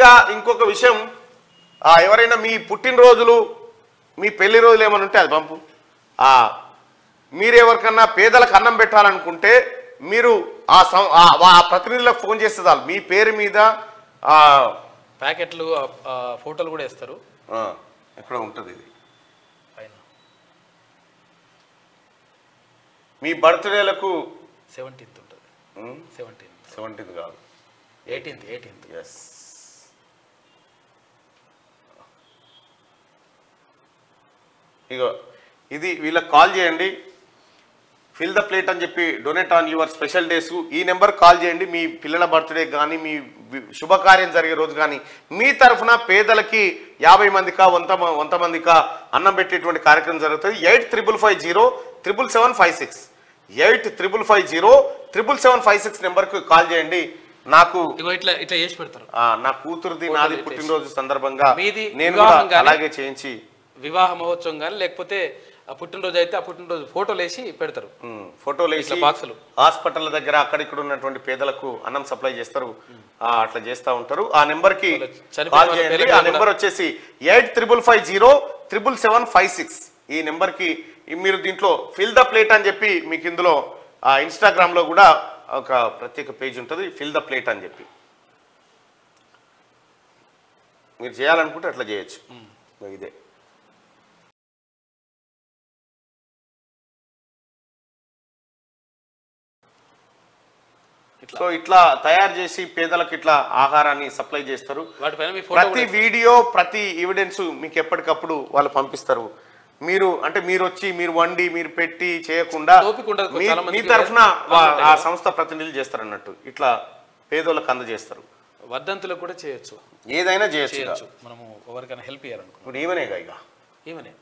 ఇక ఇంకొక విషయం, ఎవరైనా మీ పుట్టినరోజులు మీ పెళ్లి రోజులు ఏమైనా ఉంటే అది పంపు. మీరు ఎవరికన్నా పేదలకు అన్నం పెట్టాలనుకుంటే మీరు ఆ ప్రతినిధులకు ఫోన్ చేస్తే చాలు, మీ పేరు మీద ప్యాకెట్లు ఫోటోలు కూడా వేస్తారు. ఎక్కడ ఉంటుంది ఇది? మీ బర్త్డేలకు 17th ఉంటుంది. 17th కాదు, 18th. ఎస్. ఇగో ఇది వీళ్ళకి కాల్ చేయండి, ఫిల్ ద ప్లేట్ అని చెప్పి donate on your special days. ఈ నెంబర్ కాల్ చేయండి. మీ పిల్లల బర్త్డే కానీ మీ శుభకార్యం జరిగే రోజు కానీ మీ తరఫున పేదలకి 50 మందికా 100 మందికా అన్నం పెట్టేటువంటి కార్యక్రమం జరుగుతుంది. 8550777756 8550777756 నెంబర్కి కాల్ చేయండి. నాకు ఇట్లా చేసి పెడతారు. నా కూతురుది నాది పుట్టినరోజు సందర్భంగా నేను అలాగే చేయించి వివాహ మహోత్సవం కానీ లేకపోతే పుట్టినరోజు అయితే ఆ పుట్టినరోజు ఫోటోలు వేసి పెడతారు. ఫోటోలు వేసి బాక్సులు హాస్పిటల్ దగ్గర అక్కడిక్కడ ఉన్నటువంటి పేదలకు అన్నం సప్లై చేస్తారు. అట్లా చేస్తూ ఉంటారు. ఆ నెంబర్కి కాల్ చేయండి. ఆ నెంబర్ వచ్చేసి 8550777756. ఈ నెంబర్కి మీరు దీంట్లో ఫిల్ ద ప్లేట్ అని చెప్పి మీకు ఇందులో ఇన్స్టాగ్రామ్లో కూడా ఒక ప్రత్యేక పేజ్ ఉంటుంది, ఫిల్ ద ప్లేట్ అని చెప్పి మీరు చేయాలనుకుంటే అట్లా చేయొచ్చు. ఇదే సో ఇట్లా తయారు చేసి పేదలకు ఇట్లా ఆహారాన్ని సప్లై చేస్తారు. ప్రతి వీడియో ప్రతి ఎవిడెన్స్ మీకు ఎప్పటికప్పుడు వాళ్ళు పంపిస్తారు. మీరు అంటే మీరు వచ్చి మీరు వండి మీరు పెట్టి చేయకుండా మీ తరఫున ఆ సంస్థ ప్రతినిధులు చేస్తారు అన్నట్టు ఇట్లా పేదోళ్ళకి అందజేస్తారు. వర్ధంతులకు కూడా చేయొచ్చు, ఏదైనా చేయొచ్చు. మనము ఎవరికైనా హెల్ప్ చేయాలనుకో ఇప్పుడు ఈవెనేగా ఇక ఈవెనే